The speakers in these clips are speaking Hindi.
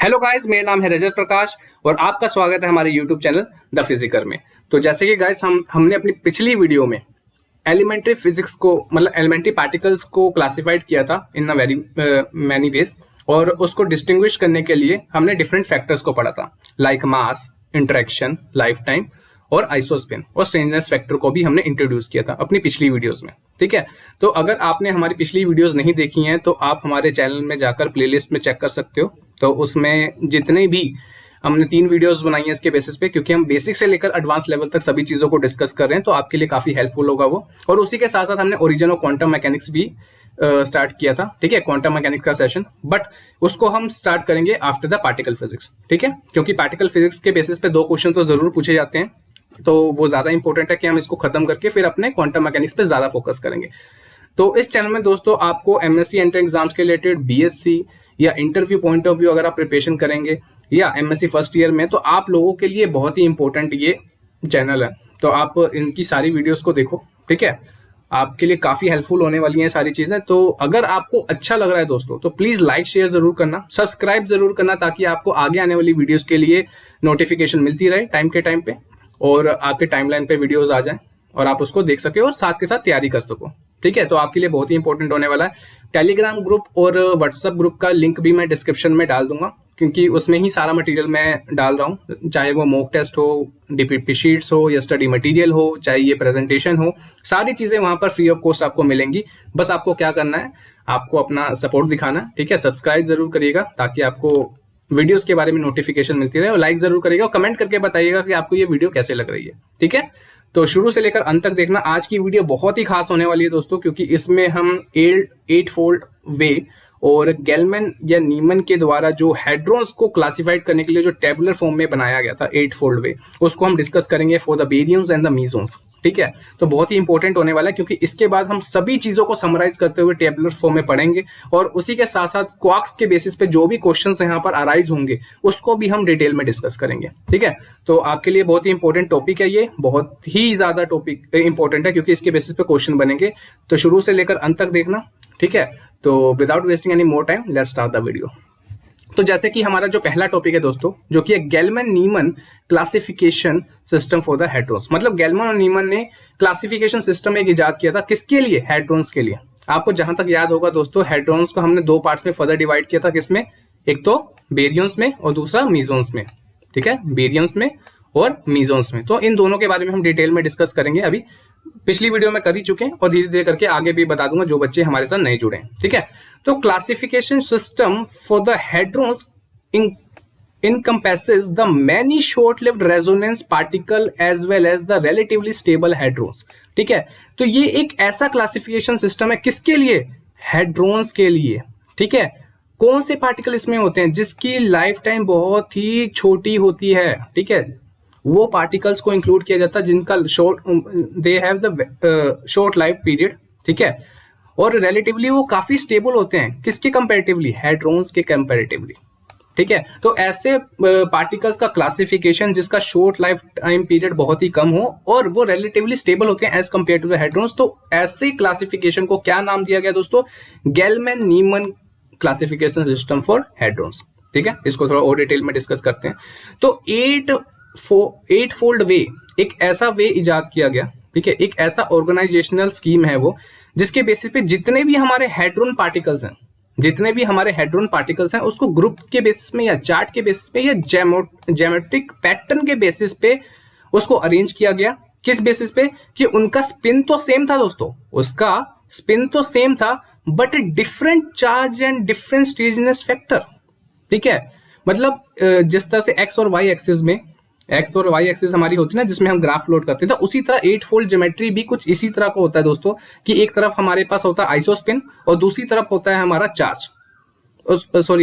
हेलो गाइस, मेरा नाम है रजत प्रकाश और आपका स्वागत है हमारे यूट्यूब चैनल द फिजिकर में। तो जैसे कि गाइस हमने अपनी पिछली वीडियो में एलिमेंट्री फिजिक्स को मतलब एलिमेंट्री पार्टिकल्स को क्लासिफाइड किया था इन अ वेरी मैनी वेज, और उसको डिस्टिंग्विश करने के लिए हमने डिफरेंट फैक्टर्स को पढ़ा था, like mass, interaction, life time और आइसोस्पिन और स्ट्रेंजनेस फैक्टर को भी हमने इंट्रोड्यूस किया था अपनी पिछली वीडियोस में। ठीक है, तो अगर आपने हमारी पिछली वीडियोस नहीं देखी हैं तो आप हमारे चैनल में जाकर प्लेलिस्ट में चेक कर सकते हो। तो उसमें जितने भी हमने 3 वीडियोस बनाई हैं इसके बेसिस पे, क्योंकि हम बेसिक से लेकर एडवांस लेवल तक सभी चीज़ों को डिस्कस कर रहे हैं, तो आपके लिए काफ़ी हेल्पफुल होगा वो। और उसी के साथ साथ हमने ओरिजिन ऑफ क्वांटम मैकेनिक्स भी स्टार्ट किया था। ठीक है, क्वांटम मैकेनिक्स का सेशन, बट उसको हम स्टार्ट करेंगे आफ्टर द पार्टिकल फिजिक्स। ठीक है, क्योंकि पार्टिकल फिजिक्स के बेसिस पे 2 क्वेश्चन तो जरूर पूछे जाते हैं, तो वो ज़्यादा इंपॉर्टेंट है कि हम इसको खत्म करके फिर अपने क्वांटम मैकेनिक्स पे ज़्यादा फोकस करेंगे। तो इस चैनल में दोस्तों आपको एमएससी एंट्रेंस एग्जाम्स के रिलेटेड, बीएससी या इंटरव्यू पॉइंट ऑफ व्यू अगर आप प्रिपरेशन करेंगे या एमएससी फर्स्ट ईयर में, तो आप लोगों के लिए बहुत ही इंपॉर्टेंट ये चैनल है। तो आप इनकी सारी वीडियोस को देखो। ठीक है, आपके लिए काफी हेल्पफुल होने वाली हैं सारी चीजें। तो अगर आपको अच्छा लग रहा है दोस्तों, तो प्लीज लाइक शेयर जरूर करना, सब्सक्राइब जरूर करना, ताकि आपको आगे आने वाली वीडियोस के लिए नोटिफिकेशन मिलती रहे टाइम के टाइम पे, और आपके टाइमलाइन पे वीडियोस आ जाएं और आप उसको देख सके और साथ के साथ तैयारी कर सको। ठीक है, तो आपके लिए बहुत ही इंपॉर्टेंट होने वाला है। टेलीग्राम ग्रुप और व्हाट्सएप ग्रुप का लिंक भी मैं डिस्क्रिप्शन में डाल दूंगा, क्योंकि उसमें ही सारा मटेरियल मैं डाल रहा हूँ, चाहे वो मॉक टेस्ट हो, डीपीपी शीट्स हो या स्टडी मटेरियल हो, चाहे ये प्रेजेंटेशन हो, सारी चीजें वहां पर फ्री ऑफ कॉस्ट आपको मिलेंगी। बस आपको क्या करना है, आपको अपना सपोर्ट दिखाना है। ठीक है, सब्सक्राइब जरूर करिएगा ताकि आपको वीडियोस के बारे में नोटिफिकेशन मिलती रहे, और लाइक जरूर करिएगा और कमेंट करके बताइएगा कि आपको ये वीडियो कैसे लग रही है। ठीक है, तो शुरू से लेकर अंत तक देखना। आज की वीडियो बहुत ही खास होने वाली है दोस्तों, क्योंकि इसमें हम 8 फोल्ड वे और गेलमैन या नीमन के द्वारा जो हेड्रॉन्स को क्लासिफाइड करने के लिए जो टेबुलर फॉर्म में बनाया गया था 8 फोल्ड वे, उसको हम डिस्कस करेंगे फॉर द बेरियम्स एंड द मीजोन्स। ठीक है, तो बहुत ही इंपॉर्टेंट होने वाला है, क्योंकि इसके बाद हम सभी चीजों को समराइज करते हुए टेबुलर फॉर्म में पढ़ेंगे, और उसी के साथ साथ क्वार्क्स के बेसिस पे जो भी क्वेश्चंस यहाँ पर अराइज होंगे उसको भी हम डिटेल में डिस्कस करेंगे। ठीक है, तो आपके लिए बहुत ही इंपॉर्टेंट टॉपिक है, ये बहुत ही ज्यादा टॉपिक इंपॉर्टेंट है, क्योंकि इसके बेसिस पे क्वेश्चन बनेंगे। तो शुरू से लेकर अंत तक देखना। ठीक है, तो without wasting any more time let's start the video. तो जैसे कि हमारा जो पहला टॉपिक है दोस्तों, जो कि गेलमैन नीमन classification system for the hadrons, मतलब गेलमैन और नीमन ने क्लासिफिकेशन सिस्टम एक इजाद किया था, किसके लिए? हेड्रॉन्स के लिए। आपको जहां तक याद होगा दोस्तों, हेड्रॉन्स को हमने 2 पार्ट्स में फर्दर डिवाइड किया था, किसमें? एक तो बेरियंस में और दूसरा मीजोन्स में। ठीक है, बेरियंस में और मीजोन्स में। तो इन दोनों के बारे में हम डिटेल में डिस्कस करेंगे। अभी पिछली वीडियो में कर ही चुके हैं और धीरे धीरे करके आगे भी बता दूंगा जो बच्चे हमारे साथ नहीं जुड़े हैं। ठीक है, तो classification system for the hadrons encompasses the many short-lived resonance particle as well as the relatively stable hadrons। ठीक है, तो ये एक ऐसा क्लासिफिकेशन सिस्टम है किसके लिए? हेड्रॉन्स के लिए। ठीक है, कौन से पार्टिकल इसमें होते हैं जिसकी लाइफ टाइम बहुत ही छोटी होती है? ठीक है, वो पार्टिकल्स को इंक्लूड किया जाता है जिनका they have the short life period. ठीक है, और रिलेटिवली वो काफी स्टेबल होते हैं, किसके कंपैरेटिवली? हेड्रॉन्स के कंपैरेटिवली। ठीक है, तो ऐसे पार्टिकल्स का क्लासिफिकेशन जिसका शॉर्ट लाइफ टाइम पीरियड बहुत ही कम हो और वो रिलेटिवली स्टेबल होते हैं as compare to the hadrons, तो ऐसे क्लासिफिकेशन को क्या नाम दिया गया दोस्तों? गेलमैन नीमन क्लासिफिकेशन सिस्टम फॉर हेड्रॉन्स। ठीक है, इसको थोड़ा और डिटेल में डिस्कस करते हैं। तो 8 फोल्ड वे एक ऐसा वे इजाद किया गया। ठीक है, एक ऐसा ऑर्गेनाइजेशनल स्कीम है वो, जिसके बेसिस पे जितने भी हमारे हेड्रॉन पार्टिकल्स हैं, उसको ग्रुप के बेसिस में या चार्ट के बेसिस पे या ज्योमेट्रिक पैटर्न के बेसिस पे उसको अरेंज किया गया। किस बेसिस पे? कि उनका स्पिन तो सेम था दोस्तों, उसका स्पिन तो सेम था, but different charge and different strangeness factor. ठीक है, मतलब जिस तरह से एक्स और वाई एक्सिस हमारी होती है ना, जिसमें हम ग्राफ लोड करते हैं, तो उसी तरह 8 फोल्ड ज्योमेट्री भी कुछ इसी तरह का होता है दोस्तों, कि एक तरफ हमारे पास होता है आइसोस्पिन और दूसरी तरफ होता है हमारा चार्ज,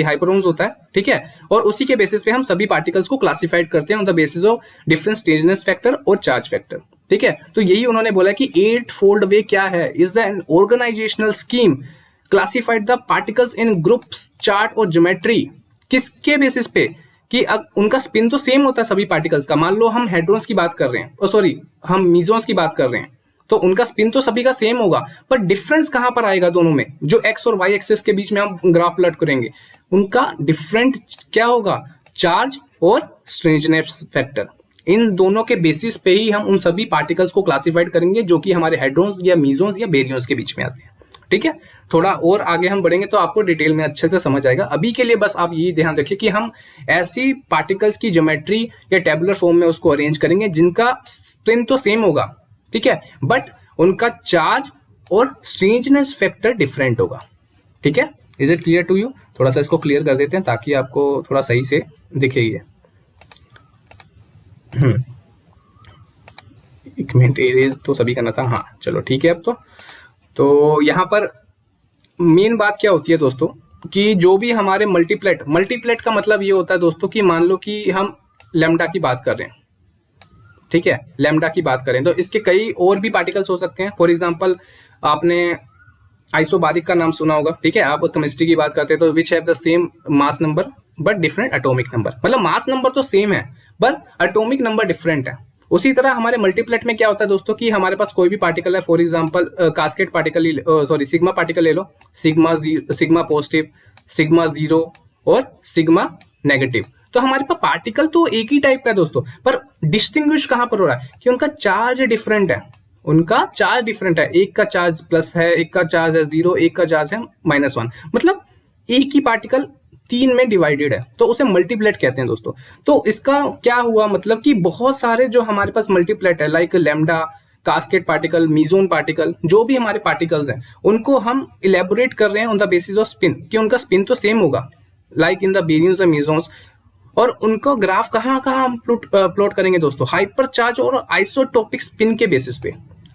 हाइपरॉन्स होता है। ठीक है, और उसी के बेसिस पे हम सभी पार्टिकल्स को क्लासिफाइड करते हैं on the basis of different strangeness factor और चार्ज फैक्टर। ठीक है, तो यही उन्होंने बोला कि 8 फोल्ड वे क्या है? Is an organizational scheme classified the particles in groups, chart और ज्योमेट्री। किसके बेसिस पे? कि उनका स्पिन तो सेम होता है सभी पार्टिकल्स का। मान लो हम हेड्रॉन्स की बात कर रहे हैं, हम मीजोन्स की बात कर रहे हैं, तो उनका स्पिन तो सभी का सेम होगा, पर डिफरेंस कहां पर आएगा दोनों में, जो एक्स और वाई एक्सिस के बीच में हम ग्राफ प्लॉट करेंगे उनका डिफरेंट क्या होगा, चार्ज और स्ट्रेंजनेस फैक्टर। इन दोनों के बेसिस पे ही हम उन सभी पार्टिकल्स को क्लासिफाइड करेंगे जो कि हमारे हेड्रॉन्स या मीजोन्स या बेरियंस के बीच में आते हैं। ठीक है, थोड़ा और आगे हम बढ़ेंगे तो आपको डिटेल में अच्छे से समझ आएगा। अभी के लिए बस आप यही ध्यान रखिए कि हम ऐसी पार्टिकल्स की ज्योमेट्री या टेबुलर फॉर्म में उसको अरेंज करेंगे जिनका स्पिन तो सेम होगा, ठीक है, बट उनका चार्ज और स्ट्रेंजनेस फैक्टर डिफरेंट होगा। ठीक है, is it clear to you? थोड़ा सा इसको क्लियर कर देते हैं ताकि आपको थोड़ा सही से दिखे ये। एक मिनट, एरेज तो सभी करना था, हाँ चलो ठीक है। अब तो यहाँ पर मेन बात क्या होती है दोस्तों कि जो भी हमारे मल्टीप्लेट का मतलब ये होता है दोस्तों कि मान लो कि हम लैम्डा की बात कर रहे हैं, ठीक है, लैम्डा की बात करें तो इसके कई और भी पार्टिकल्स हो सकते हैं। फॉर एग्जांपल आपने आइसोबारिक का नाम सुना होगा, ठीक है, आप केमिस्ट्री की बात करते हैं तो which have the same mass number but different atomic number, मतलब मास नंबर तो सेम है पर एटॉमिक नंबर डिफरेंट है। उसी तरह हमारे मल्टीप्लेट में क्या होता है दोस्तों कि हमारे पास कोई भी पार्टिकल है, for example casket particle, sorry sigma particle ले लो, सिग्मा पॉजिटिव, सिग्मा जीरो और सिग्मा नेगेटिव। तो हमारे पास पार्टिकल तो एक ही टाइप का है दोस्तों, पर डिस्टिंग्विश कहां पर हो रहा है कि उनका चार्ज डिफरेंट है, उनका चार्ज डिफरेंट है। एक का चार्ज प्लस है, एक का चार्ज है जीरो, एक का चार्ज है -1, मतलब एक ही पार्टिकल 3 में डिवाइडेड है, तो उसे मल्टीप्लेट कहते हैं दोस्तों। तो इसका क्या हुआ मतलब कि बहुत सारे जो हमारे पास मल्टीप्लेट है, like lambda, cascade particle, meson particle, जो भी हमारे पार्टिकल्स हैं उनको हम इलेबोरेट कर रहे हैं on the basis off spin, कि उनका स्पिन तो सेम होगा लाइक इन द बेरियंस एंड मीजोन्स। और उनको ग्राफ कहाँ हम प्लॉट करेंगे दोस्तों, हाइपर चार्ज और आइसोटोपिक स्पिन के बेसिस पे।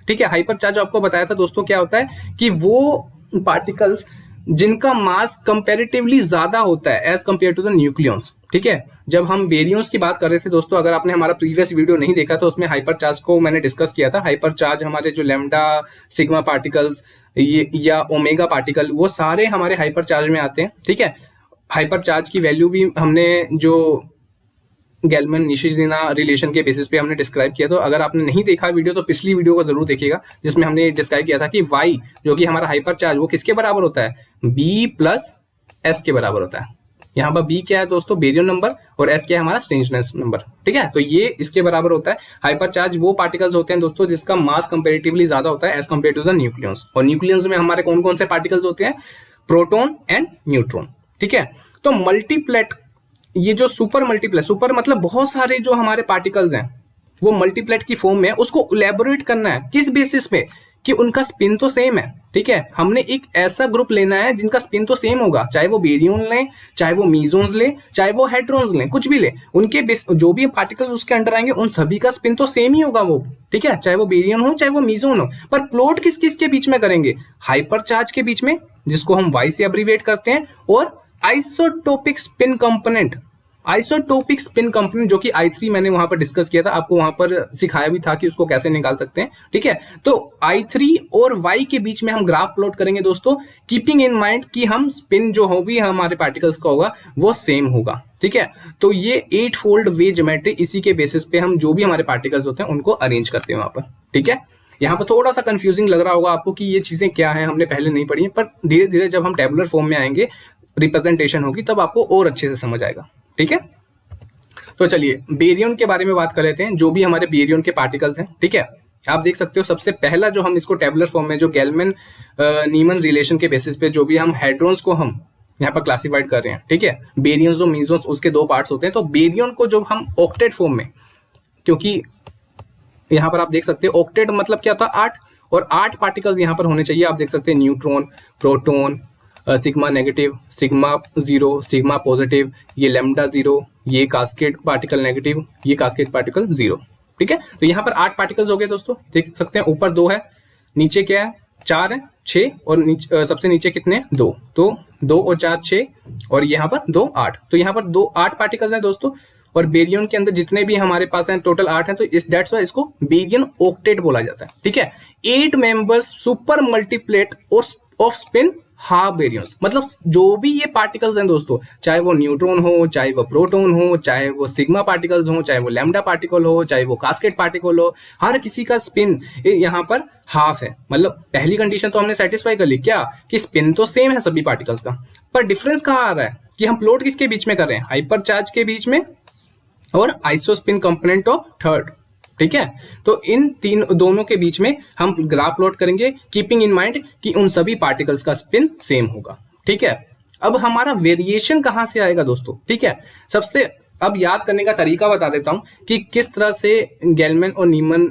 ठीक है, हाइपर चार्ज आपको बताया था दोस्तों क्या होता है कि वो पार्टिकल्स जिनका मास कंपैरेटिवली ज्यादा होता है as compare to the nucleons. ठीक है, जब हम बेरियंस की बात कर रहे थे दोस्तों, अगर आपने हमारा प्रीवियस वीडियो नहीं देखा तो उसमें हाइपर चार्ज को मैंने डिस्कस किया था। हाइपर चार्ज हमारे जो लैम्डा, सिग्मा पार्टिकल्स या ओमेगा पार्टिकल, वो सारे हमारे हाइपर चार्ज में आते हैं। ठीक है, हाइपर चार्ज की वैल्यू भी हमने जो गैलमैन निशिजिना रिलेशन के बेसिस पे हमने डिस्क्राइब किया। तो अगर आपने नहीं देखा वीडियो तो पिछली वीडियो को जरूर देखिएगा, जिसमें हमने डिस्क्राइब किया था कि y जो कि हमारा हाइपर चार्ज वो किसके बराबर होता है, b प्लस s के बराबर होता है। यहाँ पर b क्या है दोस्तों, बेरियन नंबर, और s क्या है हमारा स्ट्रेंजनेस नंबर। ठीक है, तो ये इसके बराबर होता है। हाइपर चार्ज वो पार्टिकल्स होते हैं दोस्तों जिसका मास कंपेरेटिवली ज्यादा होता है as compare to the nucleons. और न्यूक्लियंस में हमारे कौन कौन से पार्टिकल्स होते हैं, प्रोटॉन एंड न्यूट्रॉन। ठीक है, तो मल्टीप्लेट, ये जो सुपर मतलब बहुत सारे जो हमारे पार्टिकल्स हैं वो मल्टीप्लेट की फॉर्म में, उसको इलेबोरेट करना है किस बेसिस पे कि उनका स्पिन तो सेम है। ठीक है, हमने एक ऐसा ग्रुप लेना है जिनका स्पिन तो सेम होगा, चाहे वो बेरियन लें, चाहे वो मीजोन्स लें, चाहे वो हेड्रॉन्स लें, कुछ भी ले, उनके जो भी पार्टिकल्स उसके अंडर आएंगे उन सभी का स्पिन तो सेम ही होगा वो। ठीक है, चाहे वो बेरियन हो चाहे वो मीजोन हो, पर प्लॉट किस किस के बीच में करेंगे, हाइपर चार्ज के बीच में जिसको हम वाई से अब्रीविएट करते हैं, और isotopic spin component, isotopic spin component जो कि I3 मैंने वहां पर डिस्कस किया था, आपको वहां पर सिखाया भी था कि उसको कैसे निकाल सकते हैं। ठीक है, तो I3 और Y के बीच में हम ग्राफ प्लॉट करेंगे दोस्तों, कीपिंग इन माइंड कि हम स्पिन जो हो भी हमारे पार्टिकल्स का होगा वो सेम होगा। ठीक है, तो ये 8 फोल्ड वे ज्योमेट्री, इसी के बेसिस पे हम जो भी हमारे पार्टिकल्स होते हैं उनको अरेंज करते हैं वहां पर। ठीक है, यहाँ पर थोड़ा सा कंफ्यूजिंग लग रहा होगा आपको कि ये चीजें क्या है, हमने पहले नहीं पढ़ी है, पर धीरे धीरे जब हम टेबुलर फॉर्म में आएंगे, रिप्रेजेंटेशन होगी, तब आपको और अच्छे से समझ आएगा। ठीक है, तो चलिए बेरियन के बारे में बात कर लेते हैं, जो भी हमारे बेरियन के पार्टिकल्स हैं। ठीक है, आप देख सकते हो सबसे पहला जो हम इसको टेबुलर फॉर्म में, जो गैलमैन नीमन रिलेशन के बेसिस पे जो भी हम हेड्रॉन्स को हम यहाँ पर क्लासिफाइड कर रहे हैं। ठीक है, बेरियंस और मीजोन्स उसके 2 पार्ट्स होते हैं। तो बेरियन को जब हम ऑक्टेट फॉर्म में, क्योंकि यहाँ पर आप देख सकते हैं ऑक्टेट मतलब क्या था, 8, और 8 पार्टिकल्स यहाँ पर होने चाहिए। आप देख सकते हैं neutron, proton, sigma negative, sigma zero, sigma positive, ये लैम्डा जीरो, ये कास्केट पार्टिकल नेगेटिव, ये कास्केट पार्टिकल जीरो। ठीक है, तो यहाँ पर 8 पार्टिकल्स हो गए दोस्तों, देख सकते हैं। ऊपर 2 है, नीचे क्या है, 4 है, 6, और सबसे नीचे कितने हैं, 2। तो 2 और 4 6, और यहाँ पर 2 8। तो यहाँ पर 8 पार्टिकल्स हैं दोस्तों। और बेरियन के अंदर जितने भी हमारे पास हैं टोटल 8 हैं, तो दैट्स व्हाई इसको बेरियन ऑक्टेट बोला जाता है। ठीक है, 8 members super multiplet of spin half baryons, मतलब जो भी ये पार्टिकल्स हैं दोस्तों, चाहे वो न्यूट्रॉन हो, चाहे वो प्रोटॉन हो, चाहे वो सिग्मा पार्टिकल्स हो, चाहे वो लैम्डा पार्टिकल हो, चाहे वो कास्केट पार्टिकल हो, हर किसी का स्पिन यहाँ पर हाफ है। मतलब पहली कंडीशन तो हमने सेटिस्फाई कर ली क्या, कि स्पिन तो सेम है सभी पार्टिकल्स का, पर डिफरेंस कहाँ आ रहा है कि हम प्लॉट किसके बीच में कर रहे हैं, हाइपर चार्ज के बीच में और आइसोस्पिन कंपोनेंट ऑफ थर्ड। ठीक है, तो इन तीन दोनों के बीच में हम ग्राफ प्लॉट करेंगे, कीपिंग इन माइंड कि उन सभी पार्टिकल्स का स्पिन सेम होगा। ठीक है, अब हमारा वेरिएशन कहां से आएगा दोस्तों। ठीक है, सबसे अब याद करने का तरीका बता देता हूं कि किस तरह से गेलमैन और नीमन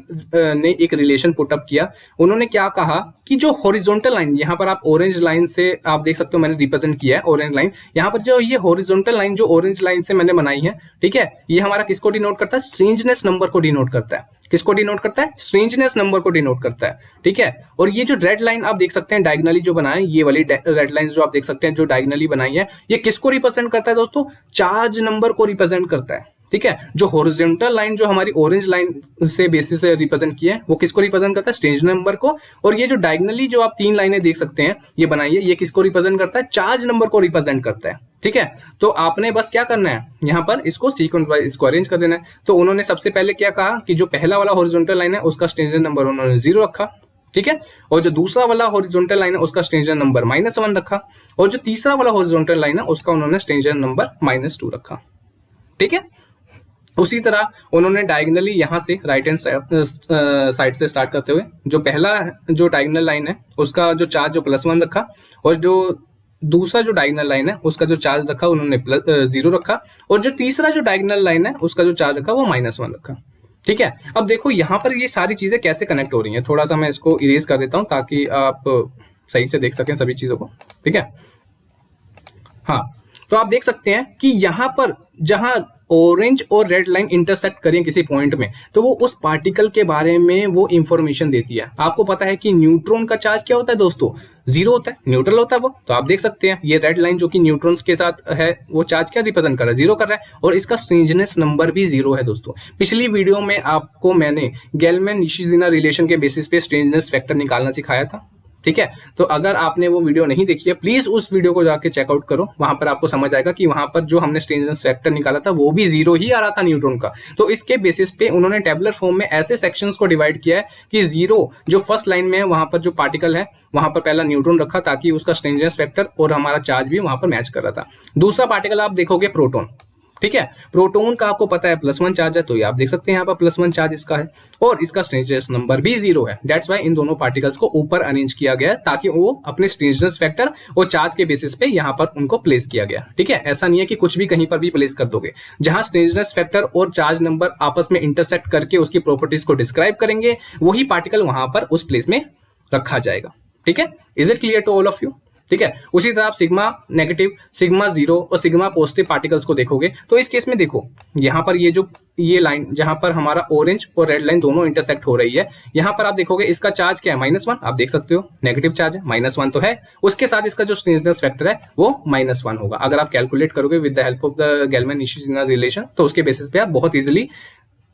ने एक रिलेशन पुटअप किया। उन्होंने क्या कहा कि जो हॉरिजॉन्टल लाइन, यहाँ पर आप ऑरेंज लाइन से आप देख सकते हो मैंने रिप्रेजेंट किया है ऑरेंज लाइन, यहाँ पर जो ये हॉरिजॉन्टल लाइन जो ऑरेंज लाइन से मैंने बनाई है, ठीक है, ये हमारा किसको डिनोट करता है, स्ट्रेंजनेस नंबर को डिनोट करता है। किसको डिनोट करता है, स्ट्रेंजनेस नंबर को डिनोट करता है। ठीक है, और ये जो रेड लाइन आप देख सकते हैं डायगनली जो बनाया है, ये वाली रेड लाइन जो आप देख सकते हैं जो डायगनली बनाई है, ये किसको रिप्रेजेंट करता है दोस्तों, चार्ज नंबर को रिप्रेजेंट करता है। ठीक है, जो हॉरिजॉन्टल लाइन जो हमारी ऑरेंज लाइन से बेसिस से रिप्रेजेंट किया है वो किसको रिप्रेजेंट करता है, स्ट्रेंज नंबर को। और ये जो डायगनली जो आप तीन लाइनें देख सकते हैं ये बनाई है, ये किसको रिप्रेजेंट करता है, चार्ज नंबर को रिप्रेजेंट करता है। ठीक है, तो आपने बस क्या करना है, यहाँ पर इसको सीक्वेंस वाइज इसको अरेंज कर देना है। तो उन्होंने सबसे पहले क्या कहा कि जो पहला वाला हॉरिजॉन्टल लाइन है उसका स्ट्रेंजर नंबर उन्होंने 0 रखा। ठीक है, और जो दूसरा वाला हॉरिजॉन्टल लाइन है उसका स्ट्रेंजर नंबर -1 रखा, और जो तीसरा वाला हॉरिजॉन्टल लाइन है उसका उन्होंने स्ट्रेंजर नंबर -2 रखा। ठीक है, उसी तरह उन्होंने डायगनली यहां से राइट हैंड साइड से स्टार्ट करते हुए जो पहला जो डायगनल लाइन है उसका जो चार्ज जो +1 रखा, और जो दूसरा जो डायगनल लाइन है उसका जो चार्ज रखा उन्होंने 0 रखा, और जो तीसरा जो डायगनल लाइन है उसका जो चार्ज रखा वो -1 रखा। ठीक है, अब देखो यहाँ पर ये सारी चीजें कैसे कनेक्ट हो रही हैं, थोड़ा सा मैं इसको इरेज कर देता हूं ताकि आप सही से देख सकें सभी चीजों को। ठीक है, हाँ, तो आप देख सकते हैं कि यहाँ पर जहां ऑरेंज और रेड लाइन इंटरसेक्ट करें किसी पॉइंट में, तो वो उस पार्टिकल के बारे में वो इंफॉर्मेशन देती है। आपको पता है कि न्यूट्रॉन का चार्ज क्या होता है दोस्तों, 0 होता है, न्यूट्रल होता है वो। तो आप देख सकते हैं ये रेड लाइन जो कि न्यूट्रॉन्स के साथ है वो चार्ज क्या रिप्रेजेंट कर रहा है, 0 कर रहा है, और इसका स्ट्रेंजनेस नंबर भी 0 है दोस्तों। पिछली वीडियो में आपको मैंने गेलमैन निशिजिना रिलेशन के बेसिस पे स्ट्रेंजनेस फैक्टर निकालना सिखाया था। ठीक है, तो अगर आपने वो वीडियो नहीं देखी है प्लीज उस वीडियो को जाके चेकआउट करो, वहां पर आपको समझ आएगा कि वहां पर जो हमने स्ट्रेंजनेस फैक्टर निकाला था वो भी 0 ही आ रहा था न्यूट्रॉन का। तो इसके बेसिस पे उन्होंने टेबुलर फॉर्म में ऐसे सेक्शंस को डिवाइड किया है कि 0 जो फर्स्ट लाइन में है वहां पर जो पार्टिकल है वहां पर पहला न्यूट्रॉन रखा ताकि उसका स्ट्रेंजनेस फैक्टर और हमारा चार्ज भी वहां पर मैच कर रहा था। दूसरा पार्टिकल आप देखोगे प्रोटॉन। ठीक है, प्रोटॉन का आपको पता है +1 चार्ज है, तो ये आप देख सकते हैं यहाँ पर +1 चार्ज इसका है, और इसका स्ट्रेंजनेस नंबर भी 0 है। दैट्स वाई इन दोनों पार्टिकल्स को ऊपर अरेंज किया गया ताकि वो अपने स्ट्रेंजनेस फैक्टर और चार्ज के बेसिस पे यहाँ पर उनको प्लेस किया गया। ठीक है, ऐसा नहीं है कि कुछ भी कहीं पर भी प्लेस कर दोगे, जहां स्ट्रेंजनेस फैक्टर और चार्ज नंबर आपस में इंटरसेक्ट करके उसकी प्रॉपर्टीज को डिस्क्राइब करेंगे वही पार्टिकल वहां पर उस प्लेस में रखा जाएगा। ठीक है, is it clear to all of you. ठीक है, उसी तरह आप सिग्मा नेगेटिव, सिग्मा 0 और सिग्मा पॉजिटिव पार्टिकल्स को देखोगे तो इस केस में देखो यहाँ पर ये लाइन जहां पर हमारा ऑरेंज और रेड लाइन दोनों इंटरसेक्ट हो रही है, यहाँ पर आप देखोगे इसका चार्ज क्या है, -1। आप देख सकते हो नेगेटिव चार्ज है, -1 तो है, उसके साथ इसका जो स्ट्रेंजनेस फैक्टर है वो -1 होगा। अगर आप कैलकुलेट करोगे with the help of the Gell-Mann Nishijima relation तो उसके बेसिस पे आप बहुत इजिली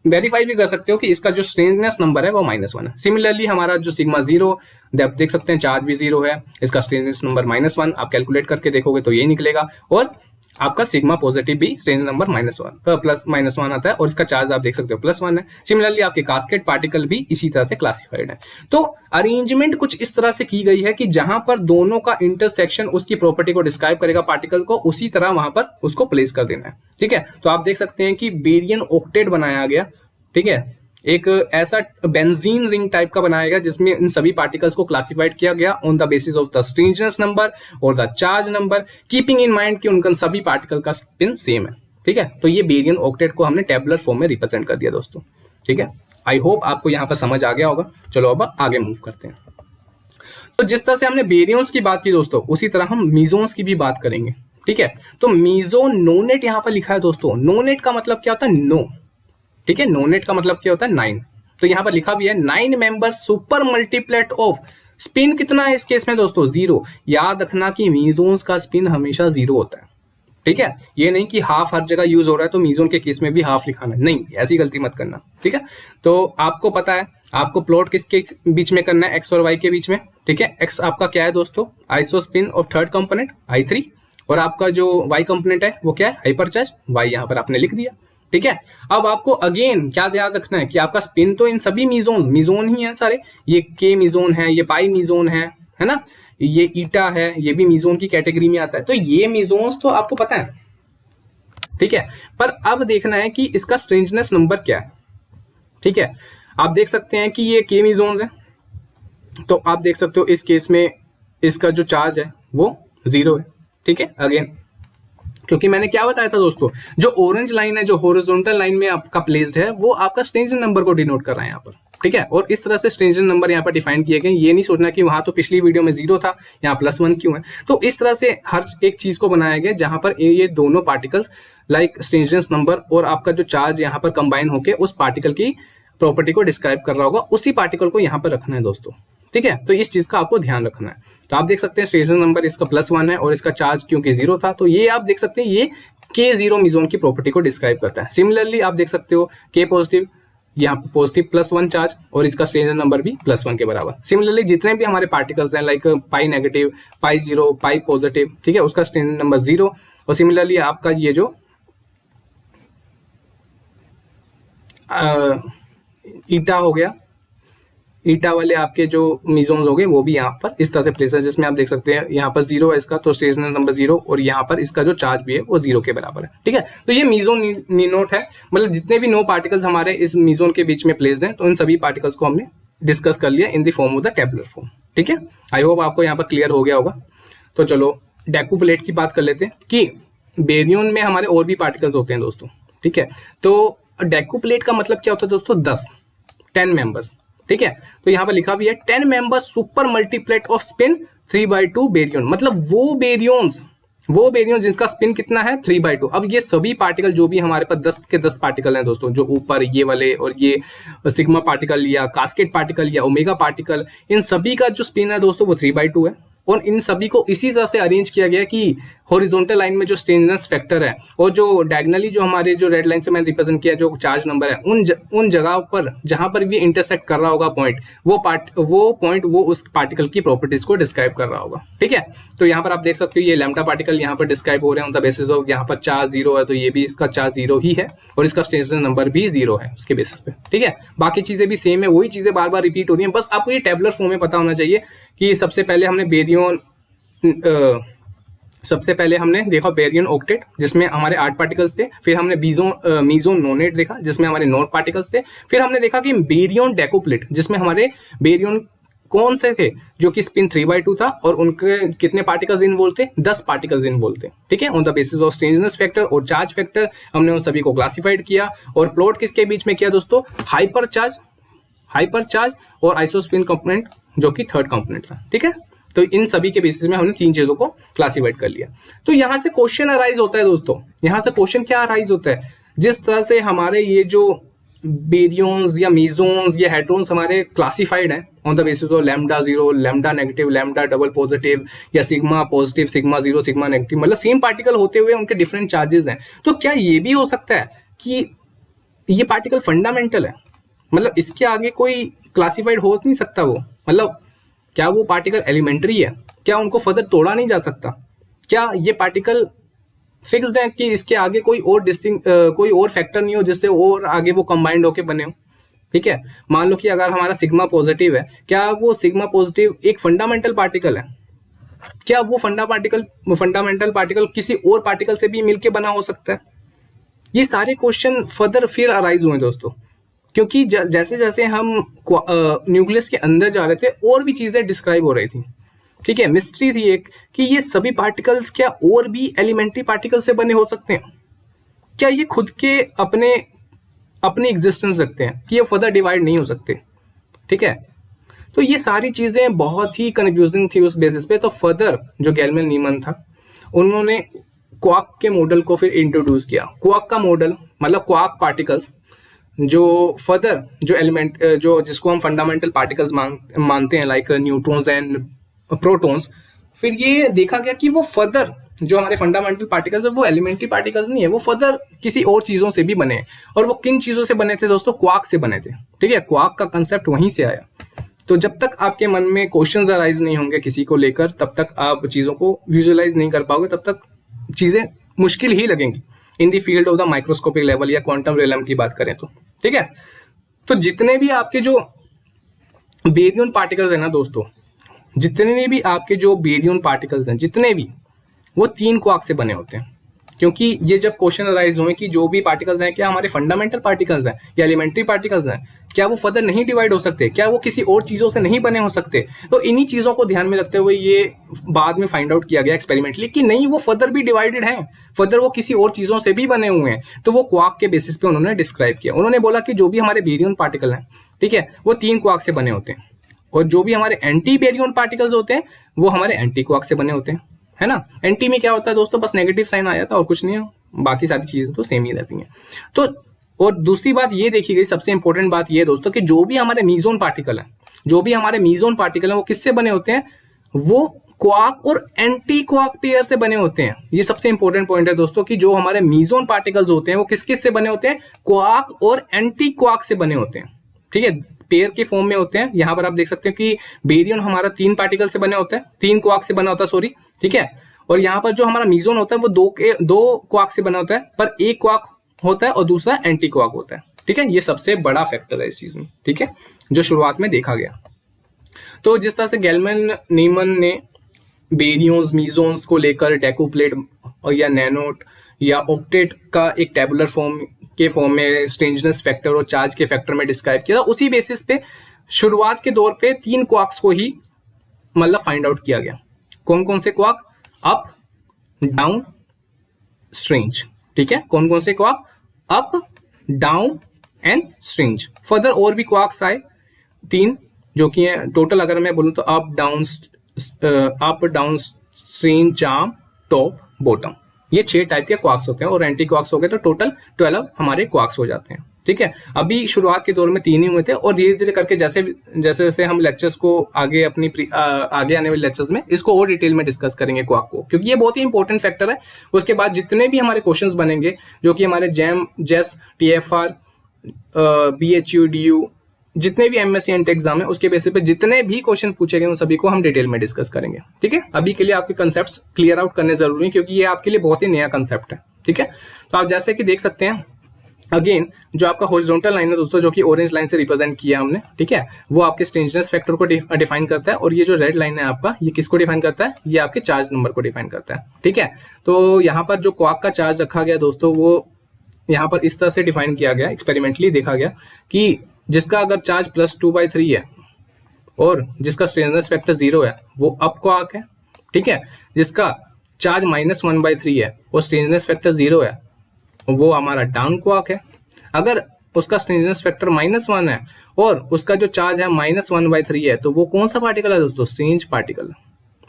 वेरीफाई भी कर सकते हो कि इसका जो स्ट्रेंजनेस नंबर है वो -1 है। सिमिलरली हमारा जो सिग्मा 0 आप देख सकते हैं चार्ज भी 0 है, इसका स्ट्रेंजनेस नंबर -1, आप कैलकुलेट करके देखोगे तो यही निकलेगा, और आपका सिग्मा पॉजिटिव भी स्ट्रेंजर नंबर -1 आता है, और इसका चार्ज आप देख सकते हो +1 है। सिमिलरली आपके कास्केट पार्टिकल भी इसी तरह से क्लासिफाइड है। तो अरेंजमेंट कुछ इस तरह से की गई है कि जहां पर दोनों का इंटरसेक्शन उसकी प्रॉपर्टी को डिस्क्राइब करेगा पार्टिकल को, उसी तरह वहां पर उसको प्लेस कर देना है। ठीक है, तो आप देख सकते हैं कि बेरियन ऑक्टेट बनाया गया। ठीक है, एक ऐसा बेंजीन रिंग टाइप का बनाया गया जिसमें इन सभी पार्टिकल्स को क्लासिफाइड किया गया on the basis of the strangeness number और the charge number, keeping in mind कि उनका सभी पार्टिकल का स्पिन सेम है। ठीक है, तो ये बेरियन ऑक्टेट को हमने टेबुलर फॉर्म में रिप्रेजेंट कर दिया दोस्तों। ठीक है, आई होप आपको यहाँ पर समझ आ गया होगा। चलो अब आगे मूव करते हैं। तो जिस तरह से हमने बेरियंस की बात की दोस्तों, उसी तरह हम मीजोन्स की भी बात करेंगे। ठीक है, तो मीजो नोनेट यहाँ पर लिखा है दोस्तों। नोनेट का मतलब क्या होता है, नो। ठीक है, नोनेट का मतलब क्या होता है, 9। तो यहां पर लिखा भी है 9 member super multiplet of, spin कितना है इस केस में दोस्तों, 0। याद रखना कि मीजोन्स का स्पिन हमेशा 0 होता है। ठीक है, ये नहीं कि हाफ हर जगह यूज हो रहा है तो मीजोन के केस में भी हाफ लिखाना है, नहीं, ऐसी गलती मत करना। ठीक है, तो आपको पता है आपको प्लॉट किसके बीच में करना है, एक्स और वाई के बीच में, ठीक है। एक्स आपका क्या है दोस्तों, isospin of third component I3, और आपका जो वाई कंपोनेंट है वो क्या है, हाइपरचार्ज वाई, यहाँ पर आपने लिख दिया, ठीक है। अब आपको अगेन क्या ध्यान रखना है कि आपका स्पिन तो इन सभी मीजोन ही है सारे, ये के मीजोन है, ये पाई मीजोन है ना, ये ईटा है, ये भी मीजोन की कैटेगरी में आता है। तो ये मीजोन्स तो आपको पता है, ठीक है। पर अब देखना है कि इसका स्ट्रेंजनेस नंबर क्या है, ठीक है। आप देख सकते हैं कि ये के मीजोन्स है, तो आप देख सकते हो इस केस में इसका जो चार्ज है वो 0 है, ठीक है। अगेन क्योंकि मैंने क्या बताया था दोस्तों, जो ऑरेंज लाइन है, जो हॉरिजॉन्टल लाइन में आपका प्लेस्ड है, वो आपका स्ट्रेंजन नंबर को डिनोट कर रहा है यहाँ पर, ठीक है। और इस तरह से स्ट्रेंजन नंबर यहाँ पर डिफाइन किए गए। ये नहीं सोचना कि वहां तो पिछली वीडियो में 0 था, यहाँ +1 क्यों है। तो इस तरह से हर एक चीज को बनाया गया जहां पर ये दोनों पार्टिकल्स लाइक स्ट्रेंजनेस नंबर और आपका जो चार्ज यहाँ पर कंबाइन होकर उस पार्टिकल की प्रॉपर्टी को डिस्क्राइब कर रहा होगा, उसी पार्टिकल को यहाँ पर रखना है दोस्तों, ठीक है। तो इस चीज का आपको ध्यान रखना है। तो आप देख सकते हैं स्ट्रेंजन नंबर इसका +1 है और इसका चार्ज क्योंकि 0 था, तो ये आप देख सकते हैं ये K0 मीजोन की प्रॉपर्टी को डिस्क्राइब करता है। सिमिलरली आप देख सकते हो K पॉजिटिव, यहाँ पे पॉजिटिव +1 चार्ज और इसका स्ट्रेंजन नंबर भी +1 के बराबर। सिमिलरली जितने भी हमारे पार्टिकल्स हैं लाइक पाई नेगेटिव, पाई 0, पाई पॉजिटिव, ठीक है, उसका स्ट्रेंजन नंबर 0। और सिमिलरली आपका ये जो ईटा हो गया, ईटा वाले आपके जो मीजोन्स हो गए वो भी यहाँ पर इस तरह से प्लेस है, जिसमें आप देख सकते हैं यहाँ पर 0 है इसका, तो स्ट्रेंजन नंबर 0, और यहाँ पर इसका जो चार्ज भी है वो 0 के बराबर है, ठीक है। तो ये मीजोन निनोट है, मतलब जितने भी 9 पार्टिकल्स हमारे इस मीजोन के बीच में प्लेस्ड हैं, तो इन सभी पार्टिकल्स को हमने डिस्कस कर लिया in the form of the tabular form, ठीक है। आई होप आपको यहाँ पर क्लियर हो गया होगा। तो चलो डेकुप्लेट की बात कर लेते हैं कि बेरियन में हमारे और भी पार्टिकल्स होते हैं दोस्तों, ठीक है। तो डेकुप्लेट का मतलब क्या होता है दोस्तों, 10 मेंबर्स, ठीक है। तो यहाँ पर लिखा भी है 10 members super multiplet of spin 3/2 baryon, मतलब वो बेरियन जिसका स्पिन कितना है 3/2। अब ये सभी पार्टिकल जो भी हमारे पास 10 के 10 पार्टिकल हैं दोस्तों, जो ऊपर ये वाले और ये सिग्मा पार्टिकल या कास्केट पार्टिकल या ओमेगा पार्टिकल, इन सभी का जो स्पिन है दोस्तों वो 3/2 है। और इन सभी को इसी तरह से अरेंज किया गया कि हॉरिजॉन्टल लाइन में जो स्ट्रेंजनेस फैक्टर है और जो डायगोनली जो हमारे जो रेड लाइन से मैंने रिप्रेजेंट किया जो चार्ज नंबर है, उन जगह पर जहां पर भी इंटरसेक्ट कर रहा होगा पॉइंट, वो उस पार्टिकल की प्रॉपर्टीज को डिस्क्राइब कर रहा होगा, ठीक है। तो यहाँ पर आप देख सकते हो ये लैम्डा पार्टिकल यहाँ पर डिस्क्राइब हो रहे हैं ऑन द बेसिस ऑफ यहाँ पर चार्ज 0 है, तो ये भी इसका चार्ज 0 ही है और इसका स्ट्रेंजन नंबर भी 0 है उसके बेसिस पे, ठीक है। बाकी चीजें भी सेम है, वही चीजें बार बार रिपीट हो रही है, बस आपको ये टेबुलर फॉर्म में पता होना चाहिए कि सबसे पहले हमने बेरियन सबसे पहले हमने देखा बेरियन ऑक्टेट जिसमें हमारे 8 पार्टिकल्स थे, फिर हमने मीजोन नोनेट देखा जिसमें हमारे 9 पार्टिकल्स थे, फिर हमने देखा कि बेरियन डेकुप्लेट जिसमें हमारे बेरियन कौन से थे जो कि स्पिन 3/2 था और उनके कितने पार्टिकल्स इन्वॉल्व थे, 10 पार्टिकल्स इन्वॉल्व थे, ठीक है। On the basis of strangeness factor और चार्ज फैक्टर हमने उन सभी को क्लासिफाइड किया और प्लॉट किसके बीच में किया दोस्तों, हाइपर चार्ज और आइसोस्पिन कंपोनेंट जो कि थर्ड कंपोनेंट था, ठीक है। तो इन सभी के बेसिस में हमने 3 चीजों को क्लासिफाइड कर लिया। तो यहां से क्वेश्चन अराइज होता है दोस्तों, यहां से क्वेश्चन क्या अराइज होता है, जिस तरह से हमारे ये जो बेरियंस या मीजोन्स या हेड्रोन्स हमारे क्लासिफाइड हैं on the basis of lambda 0, lambda negative, lambda double positive या sigma positive, sigma 0, sigma negative, मतलब सेम पार्टिकल होते हुए उनके डिफरेंट चार्जेस हैं। तो क्या ये भी हो सकता है कि ये पार्टिकल फंडामेंटल है, मतलब इसके आगे कोई क्लासिफाइड हो नहीं सकता वो, मतलब क्या वो पार्टिकल एलिमेंट्री है, क्या उनको फर्दर तोड़ा नहीं जा सकता, क्या ये पार्टिकल फिक्स्ड है कि इसके आगे कोई और फैक्टर नहीं हो जिससे और आगे वो कंबाइंड होके बने हो, ठीक है। मान लो कि अगर हमारा सिग्मा पॉजिटिव है, क्या वो सिग्मा पॉजिटिव एक फंडामेंटल पार्टिकल है, क्या वो फंडामेंटल पार्टिकल किसी और पार्टिकल से भी मिलके बना हो सकता है। ये सारे क्वेश्चन फर्दर फिर अराइज हुए दोस्तों, क्योंकि जैसे जैसे हम न्यूक्लियस के अंदर जा रहे थे और भी चीजें डिस्क्राइब हो रही थी, ठीक है। मिस्ट्री थी एक कि ये सभी पार्टिकल्स क्या और भी एलिमेंट्री पार्टिकल से बने हो सकते हैं, क्या ये खुद के अपनी एग्जिस्टेंस रखते हैं कि ये फर्दर डिवाइड नहीं हो सकते, ठीक है। तो ये सारी चीजें बहुत ही कंफ्यूजिंग थी उस बेसिस पे। तो फर्दर जो गेलमैन नीमन था उन्होंने क्वार्क के मॉडल को फिर इंट्रोड्यूस किया। क्वार्क का मॉडल मतलब क्वार्क पार्टिकल्स जो फर्दर जो एलिमेंट जो जिसको हम फंडामेंटल पार्टिकल्स मानते हैं लाइक न्यूट्रॉन्स एंड प्रोटॉन्स, फिर ये देखा गया कि वो फर्दर जो हमारे फंडामेंटल पार्टिकल्स है वो एलिमेंट्री पार्टिकल्स नहीं है, वो फर्दर किसी और चीजों से भी बने हैं। और वो किन चीजों से बने थे दोस्तों? क्वार्क से बने थे। ठीक है, क्वार्क का कंसेप्ट वहीं से आया। तो जब तक आपके मन में क्वेश्चंस अराइज नहीं होंगे किसी को लेकर, तब तक आप चीजों को विजुअलाइज नहीं कर पाओगे, तब तक चीजें मुश्किल ही लगेंगी in the field of the microscopic level या क्वांटम रियलम की बात करें तो। ठीक है, तो जितने भी आपके जो बेरियन पार्टिकल्स है ना दोस्तों, जितने भी आपके जो बेरियन पार्टिकल्स हैं, जितने भी, वो 3 क्वार्क से बने होते हैं। क्योंकि ये जब क्वेश्चन अराइज हुए कि जो भी पार्टिकल्स हैं, क्या हमारे फंडामेंटल पार्टिकल्स हैं या एलिमेंट्री पार्टिकल्स हैं, क्या वो फर्दर नहीं डिवाइड हो सकते, क्या वो किसी और चीजों से नहीं बने हो सकते? तो इन्हीं चीजों को ध्यान में रखते हुए ये बाद में फाइंड आउट किया गया एक्सपेरिमेंटली कि नहीं, वो फर्दर भी डिवाइडेड हैं, फर्दर वो किसी और चीजों से भी बने हुए हैं। तो वो क्वार्क के बेसिस पे उन्होंने डिस्क्राइब किया। उन्होंने बोला कि जो भी हमारे बेरियन पार्टिकल हैं, ठीक है, वो 3 क्वार्क से बने होते हैं, और जो भी हमारे एंटी बेरियन पार्टिकल्स होते हैं वो हमारे एंटी क्वार्क से बने होते हैं, है ना। एंटी में क्या होता है दोस्तों? बस नेगेटिव साइन आया था और कुछ नहीं है, बाकी सारी चीजें तो सेम ही रहती हैं। तो और दूसरी बात ये देखी गई, सबसे इंपॉर्टेंट बात ये दोस्तों, कि जो भी हमारे मीजोन पार्टिकल है, जो भी हमारे मीजोन पार्टिकल है, वो किससे बने होते हैं? वो क्वार्क और एंटी क्वार्क पेयर से बने होते हैं। ये सबसे इंपॉर्टेंट पॉइंट है दोस्तों, कि जो हमारे मीजोन पार्टिकल्स होते हैं वो किस किस से बने होते हैं? क्वार्क और एंटी क्वार्क से बने होते हैं। ठीक है, पेयर के फॉर्म में होते हैं। यहां पर आप देख सकते हैं कि बेरियन हमारा 3 पार्टिकल से बने होता है, 3 क्वार्क से बना होता है, सॉरी। ठीक है, और यहाँ पर जो हमारा मीजोन होता है वो 2 क्वार्क से बना होता है, पर एक क्वार्क होता है और दूसरा एंटी क्वार्क होता है। ठीक है, ये सबसे बड़ा फैक्टर है इस चीज में। ठीक है, जो शुरुआत में देखा गया। तो जिस तरह से गेलमैन नीमन ने बेरियंस मीजोन्स को लेकर डेकुप्लेट और या नैनोट या ऑक्टेट का एक टेबुलर फॉर्म के फॉर्म में स्ट्रेंजनेस फैक्टर और चार्ज के फैक्टर में डिस्क्राइब किया था, उसी बेसिस पे शुरुआत के दौर पे 3 क्वार्क्स को ही मतलब फाइंड आउट किया गया। कौन कौन से क्वार्क? Up, down, strange. ठीक है, कौन कौन से quark? Up, down and strange. Further और भी क्वार्क्स आए 3, जो कि है टोटल, अगर मैं बोलूं तो अप डाउन स्ट्रेंज, जाम, टॉप, बॉटम। ये 6 टाइप के क्वार्क्स होते हैं, और एंटी क्वार्क्स हो गए तो टोटल 12 हमारे क्वार्क्स हो जाते हैं। ठीक है, अभी शुरुआत के दौर में 3 ही हुए थे, और धीरे धीरे करके जैसे जैसे हम लेक्चर्स को आगे आगे आने वाले लेक्चर्स में इसको और डिटेल में डिस्कस करेंगे क्वार्क को, क्योंकि ये बहुत ही इंपॉर्टेंट फैक्टर है। उसके बाद जितने भी हमारे क्वेश्चंस बनेंगे, जो कि हमारे जैम, जेस, TFR, BHU, DU, जितने भी MSc एंड एग्जाम है, उसके बेसिस पे जितने भी क्वेश्चन पूछे गए उन सभी को हम डिटेल में डिस्कस करेंगे। ठीक है, अभी के लिए आपके कंसेप्ट क्लियर आउट करने जरूरी है, क्योंकि ये आपके लिए बहुत ही नया कंसेप्ट है। ठीक है, तो आप जैसे कि देख सकते हैं, अगेन जो आपका हॉरिजॉन्टल लाइन है दोस्तों, जो कि ऑरेंज लाइन से रिप्रेजेंट किया हमने, ठीक है, वो आपके स्ट्रेंजनेस फैक्टर को डिफाइन करता है, और ये जो रेड लाइन है आपका, ये किसको डिफाइन करता है? ये आपके चार्ज नंबर को डिफाइन करता है। ठीक है, तो यहाँ पर जो क्वार्क का चार्ज रखा गया दोस्तों, वो यहाँ पर इस तरह से डिफाइन किया गया, एक्सपेरिमेंटली देखा गया कि जिसका अगर चार्ज +2/3 है और जिसका स्ट्रेंजनेस फैक्टर 0 है, वो अप क्वार्क है। ठीक है, जिसका चार्ज -1/3 है और स्ट्रेंजनेस फैक्टर 0 है, वो हमारा डाउन क्वार्क है। अगर उसका स्ट्रेंजनेस फैक्टर -1 है और उसका जो चार्ज है -1/3 है, तो वो कौन सा पार्टिकल है दोस्तों? स्ट्रेंज पार्टिकल,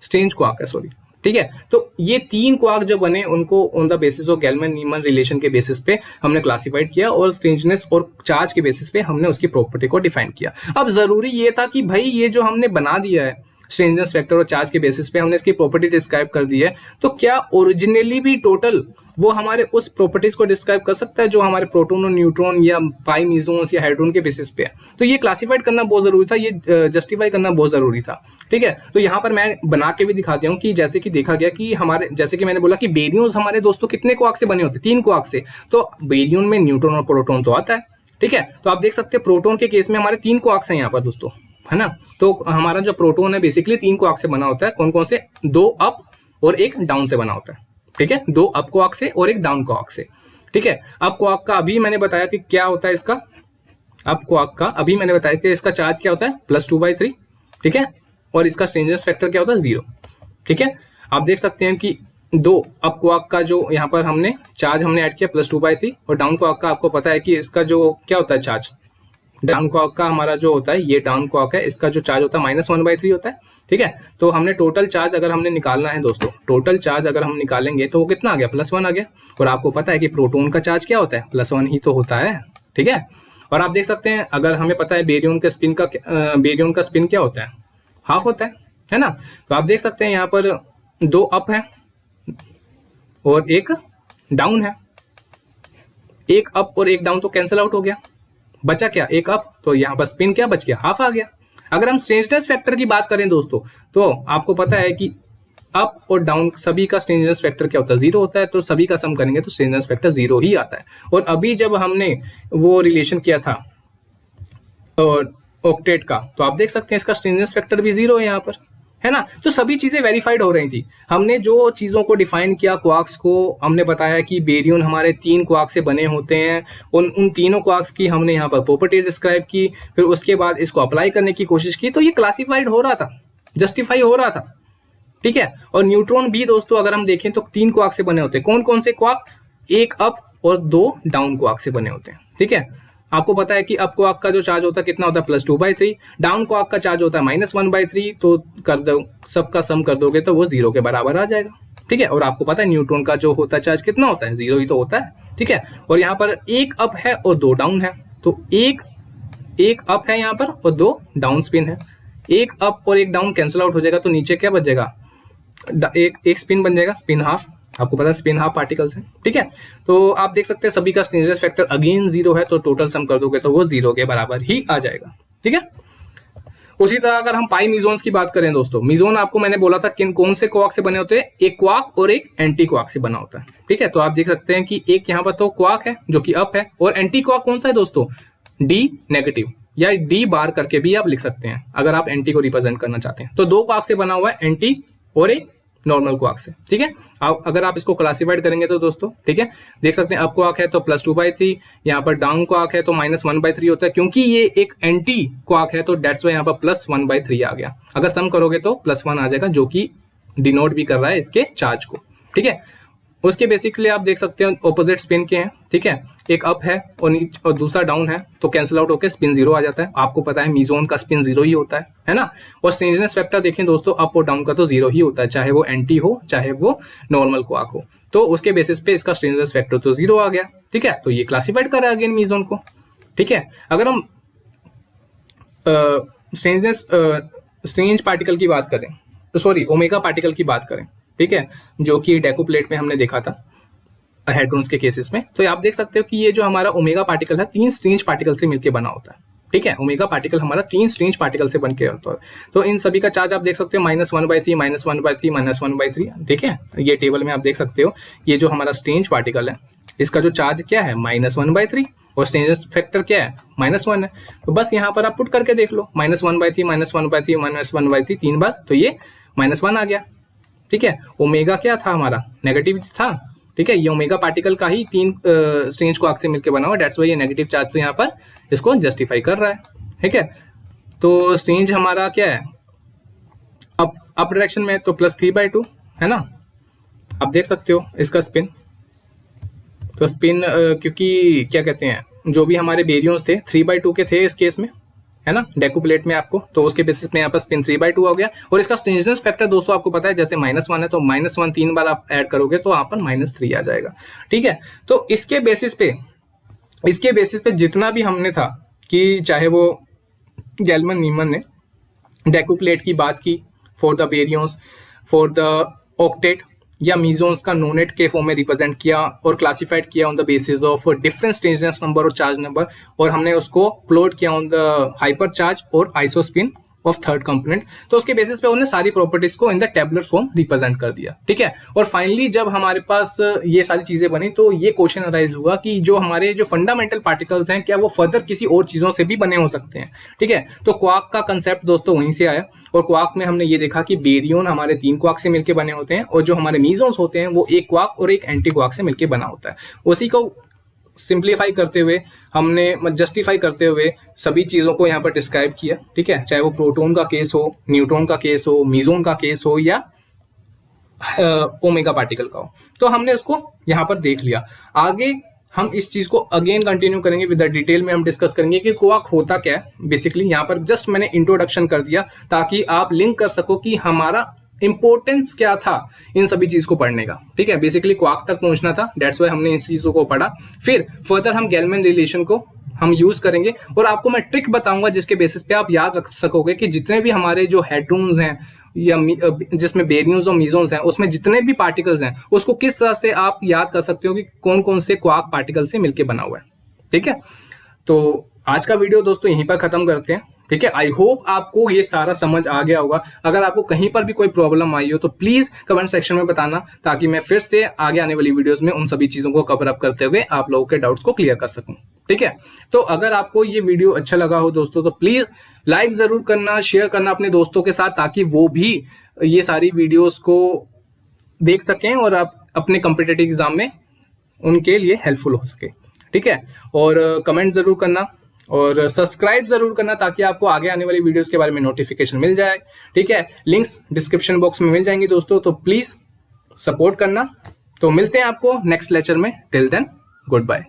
स्ट्रेंज क्वार्क है, सॉरी। ठीक है, तो ये 3 क्वार्क जो बने, उनको ऑन द बेसिस ऑफ गेलमैन नीमन रिलेशन के बेसिस पे हमने क्लासिफाइड किया, और स्ट्रेंजनेस और चार्ज के बेसिस पे हमने उसकी प्रॉपर्टी को डिफाइन किया। अब जरूरी ये था कि भाई ये जो हमने बना दिया है स्ट्रेंजनेस फैक्टर और चार्ज के बेसिस पे हमने इसकी प्रॉपर्टी डिस्क्राइब कर दी है, तो क्या ओरिजिनली भी टोटल वो हमारे उस प्रॉपर्टीज को डिस्क्राइब कर सकता है जो हमारे प्रोटॉन और न्यूट्रॉन या पाई मीजोन्स या हाइड्रोन के बेसिस पे है? तो ये क्लासिफाइड करना बहुत जरूरी था, ये जस्टिफाई करना बहुत जरूरी था। ठीक है, तो यहाँ पर मैं बना के भी दिखाती हूँ कि जैसे कि देखा गया कि हमारे, जैसे कि मैंने बोला कि बेरियंस हमारे दोस्तों कितने क्वार्क से बने होते हैं? 3 क्वार्क से। तो बेरियन में न्यूट्रॉन और प्रोटॉन तो आता है। ठीक है, तो आप देख सकते हैं प्रोटॉन के केस में हमारे 3 क्वार्क्स हैं यहाँ पर दोस्तों, है ना। तो हमारा जो प्रोटॉन है बेसिकली 3 क्वार्क से बना होता है। कौन कौन से? 2 अप और 1 डाउन से बना होता है। ठीक है, 2 अप क्वार्क से और 1 डाउन क्वार्क से। ठीक है, अप क्वार्क का अभी मैंने बताया कि क्या होता है इसका, अप क्वार्क का अभी मैंने बताया कि इसका चार्ज क्या होता है? +2/3। ठीक है, और इसका स्ट्रेंजनेस फैक्टर क्या होता है? 0। ठीक है, आप देख सकते हैं कि 2 अप क्वार्क का जो यहाँ पर हमने चार्ज हमने ऐड किया +2/3, और डाउन क्वार्क का आपको पता है कि इसका जो क्या होता है चार्ज, डाउन क्वार्क का हमारा जो होता है, ये डाउन क्वार्क है, इसका जो चार्ज होता है -1/3 होता है। ठीक है, तो हमने टोटल चार्ज अगर हमने निकालना है दोस्तों, टोटल चार्ज अगर हम निकालेंगे तो वो कितना आ गया? +1 आ गया। और आपको पता है कि प्रोटॉन का चार्ज क्या होता है? +1 ही तो होता है। ठीक है, और आप देख सकते हैं, अगर हमें पता है बेरियन का स्पिन क्या होता है? हाफ होता है ना। तो आप देख सकते हैं यहाँ पर 2 अप है और एक डाउन है, एक अप और एक डाउन तो कैंसिल आउट हो गया, बचा क्या, एक अप, तो यहाँ पर स्पिन क्या बच गया, हाफ आ गया। अगर हम स्ट्रेंजनेस फैक्टर की बात करें दोस्तों, तो आपको पता है कि अप और डाउन सभी का स्ट्रेंजनेस फैक्टर क्या होता है, जीरो होता है, तो सभी का सम करेंगे तो स्ट्रेंजनेस फैक्टर जीरो ही आता है। और अभी जब हमने वो रिलेशन किया था और ऑक्टेट का, तो आप देख सकते हैं इसका स्ट्रेंजनेस फैक्टर भी जीरो है यहाँ पर, है ना। तो सभी चीजें वेरीफाइड हो रही थी। हमने जो चीजों को डिफाइन किया, क्वार्क्स को हमने बताया कि बेरियन हमारे 3 क्वार्क से बने होते हैं, उन तीनों क्वार्क्स की हमने यहाँ पर प्रॉपर्टी डिस्क्राइब की, फिर उसके बाद इसको अप्लाई करने की कोशिश की, तो ये क्लासिफाइड हो रहा था, जस्टिफाई हो रहा था, ठीक है। और न्यूट्रॉन भी दोस्तों अगर हम देखें तो 3 क्वार्क से बने होते हैं। कौन कौन से क्वार्क, एक अप और 2 डाउन क्वार्क से बने होते हैं, ठीक है। आपको पता है कि अप क्वार्क का जो चार्ज होता है कितना होता है, +2/3, डाउन क्वार्क का चार्ज होता है -1/3, तो कर दो, सबका सम कर दोगे तो वो 0 के बराबर आ जाएगा, ठीक है। और आपको पता है न्यूट्रॉन का जो होता है चार्ज कितना होता है, 0 ही तो होता है, ठीक है। और यहाँ पर एक अप है और 2 डाउन है, तो एक अप है यहाँ पर और 2 डाउन स्पिन है। एक अप और एक डाउन कैंसिल आउट हो जाएगा, तो नीचे क्या बच जाएगा, एक स्पिन बन जाएगा, स्पिन हाफ, आपको पता है स्पिन हाफ पार्टिकल्स है, ठीक है। तो आप देख सकते हैं सभी का स्ट्रेंजनेस फैक्टर अगेन 0 है, तो टोटल सम कर दोगे तो वो 0 के बराबर ही आ जाएगा, ठीक है। उसी तरह अगर हम पाई मीजोन्स की बात करें दोस्तों, मीजोन आपको मैंने बोला था किन कौन से क्वार्क से बने होते हैं, एक क्वार्क और एक एंटी क्वार्क से बना होता है, ठीक है। तो आप देख सकते हैं कि एक यहाँ पर तो क्वार्क है जो कि अप है, और एंटी क्वार्क कौन सा है दोस्तों, डी नेगेटिव, या डी बार करके भी आप लिख सकते हैं अगर आप एंटी को रिप्रेजेंट करना चाहते हैं। तो 2 क्वार्क से बना हुआ है, एंटी और एक नॉर्मल क्वार्क से, ठीक है। अगर आप इसको क्लासिफाइड करेंगे तो दोस्तों, ठीक है, देख सकते हैं अप क्वार्क है तो +2/3, यहाँ पर डाउन क्वार्क है तो -1/3 होता है, क्योंकि ये एक एंटी क्वार्क है तो डेट्स वाई यहाँ पर +1/3 आ गया। अगर सम करोगे तो +1 आ जाएगा, जो कि डिनोट भी कर रहा है इसके चार्ज को, ठीक है। उसके बेसिकली आप देख सकते हैं ऑपोजिट स्पिन के हैं, ठीक है, एक अप है और दूसरा डाउन है, तो कैंसिल आउट होकर स्पिन 0 आ जाता है। आपको पता है मीजोन का स्पिन 0 ही होता है ना। और स्ट्रेंजनेस फैक्टर देखें दोस्तों, अप और डाउन का तो 0 ही होता है, चाहे वो एंटी हो चाहे वो नॉर्मल क्वार्क हो, तो उसके बेसिस पे इसका स्ट्रेंजनेस फैक्टर तो 0 आ गया, ठीक है। तो ये क्लासिफाइड कर रहा है अगेन मीजोन को, ठीक है। अगर हम स्ट्रेंज पार्टिकल की बात करें, तो सॉरी ओमेगा पार्टिकल की बात करें, ठीक है, जो कि डेको प्लेट में हमने देखा था हेड्रोन्स के केसेस में, तो आप देख सकते हो कि ये जो हमारा ओमेगा पार्टिकल है 3 स्ट्रेंज पार्टिकल से मिलकर बना होता है, ठीक है। ओमेगा पार्टिकल हमारा 3 स्ट्रेंज पार्टिकल से बनकर होता है। तो इन सभी का चार्ज आप देख सकते हो -1/3, -1/3, -1/3, ठीक है। ये टेबल में आप देख सकते हो, ये जो हमारा स्ट्रेंज पार्टिकल है इसका जो चार्ज क्या है -1/3, और स्ट्रेंजनेस फैक्टर क्या है -1 है। तो बस यहाँ पर आप पुट करके देख लो, -1/3, -1/3, -1/3 3 बार, तो ये -1 आ गया, ठीक है। ओमेगा क्या था हमारा, नेगेटिव था, ठीक है। ये ओमेगा पार्टिकल का ही 3 स्ट्रेंज क्वार्क से मिलकर बना हुआ, डेट्स वाई ये नेगेटिव चार्ज तो यहाँ पर इसको जस्टिफाई कर रहा है, ठीक है। तो स्ट्रेंज हमारा क्या है, अप डायरेक्शन में, तो +3/2 है ना। आप देख सकते हो इसका स्पिन, तो स्पिन क्योंकि क्या कहते हैं, जो भी हमारे बेरियंस थे 3/2 के थे इस केस में, है ना, डेको प्लेट में आपको, तो उसके बेसिस में यहाँ पर स्पिन 3/2 हो गया। और इसका स्ट्रेंजनेस फैक्टर दोस्तों आपको पता है, जैसे -1 है तो -1 3 बार आप ऐड करोगे तो यहाँ पर -3 आ जाएगा, ठीक है। तो इसके बेसिस पे जितना भी हमने था कि चाहे वो गैलमन नीमन ने डेको प्लेट की बात की for the baryons, for the octet या मीजोन्स का नोनेट के फॉर्म में रिप्रेजेंट किया और क्लासिफाइड किया on the basis of different strangeness number और चार्ज नंबर, और हमने उसको प्लॉट किया ऑन द हाइपर चार्ज और आइसोस्पिन ऑफ थर्ड कंपोनेंट, तो उसके बेसिस पे उन्होंने सारी प्रॉपर्टीज को in the tabular form represent कर दिया, ठीक है। और फाइनली जब हमारे पास ये सारी चीजें बनी तो ये क्वेश्चन अराइज हुआ कि जो हमारे जो फंडामेंटल पार्टिकल्स हैं क्या वो फर्दर किसी और चीजों से भी बने हो सकते हैं, ठीक है। तो क्वार्क का कंसेप्ट दोस्तों वहीं से आया, और क्वार्क में हमने ये देखा कि बेरियन हमारे 3 क्वार्क से मिलकर बने होते हैं, और जो हमारे मीजोन्स होते हैं वो एक क्वार्क और एक एंटी क्वार्क से मिलकर बना होता है। उसी को सिंप्लीफाई करते हुए हमने जस्टिफाई करते हुए सभी चीज़ों को यहाँ पर डिस्क्राइब किया, ठीक है, चाहे वो प्रोटॉन का केस हो, न्यूट्रॉन का केस हो, मीजोन का केस हो या ओमेगा पार्टिकल का हो, तो हमने उसको यहाँ पर देख लिया। आगे हम इस चीज को अगेन कंटिन्यू करेंगे विद द डिटेल में, हम डिस्कस करेंगे कि क्वार्क होता क्या है। बेसिकली यहाँ पर जस्ट मैंने इंट्रोडक्शन कर दिया ताकि आप लिंक कर सको कि हमारा इंपॉर्टेंस क्या था इन सभी चीज को पढ़ने का, ठीक है। बेसिकली क्वार्क तक पहुंचना था, डेट्स वाई हमने इन चीजों को पढ़ा। फिर फर्दर हम गैलमैन रिलेशन को हम यूज करेंगे और आपको मैं ट्रिक बताऊंगा जिसके बेसिस पे आप याद रख सकोगे कि जितने भी हमारे जो हेड्रोन्स हैं जिसमें बेरियंस और मीजोन्स हैं, उसमें जितने भी पार्टिकल्स हैं उसको किस तरह से आप याद कर सकते हो कि कौन कौन से क्वार्क पार्टिकल से मिलकर बना हुआ है। ठीक है, तो आज का वीडियो दोस्तों यहीं पर खत्म करते हैं। ठीक है, आई होप आपको ये सारा समझ आ गया होगा। अगर आपको कहीं पर भी कोई प्रॉब्लम आई हो तो प्लीज कमेंट सेक्शन में बताना, ताकि मैं फिर से आगे आने वाली वीडियोस में उन सभी चीजों को कवर अप करते हुए आप लोगों के डाउट्स को क्लियर कर सकूं। ठीक है, तो अगर आपको ये वीडियो अच्छा लगा हो दोस्तों तो प्लीज लाइक जरूर करना, शेयर करना अपने दोस्तों के साथ, ताकि वो भी ये सारी वीडियोस को देख सकें और आप अपने कॉम्पिटिटिव एग्जाम में उनके लिए हेल्पफुल हो सके। ठीक है, और कमेंट जरूर करना और सब्सक्राइब जरूर करना, ताकि आपको आगे आने वाली वीडियोस के बारे में नोटिफिकेशन मिल जाए। ठीक है, लिंक्स डिस्क्रिप्शन बॉक्स में मिल जाएंगे दोस्तों, तो प्लीज सपोर्ट करना। तो मिलते हैं आपको नेक्स्ट लेक्चर में। Till then, good bye.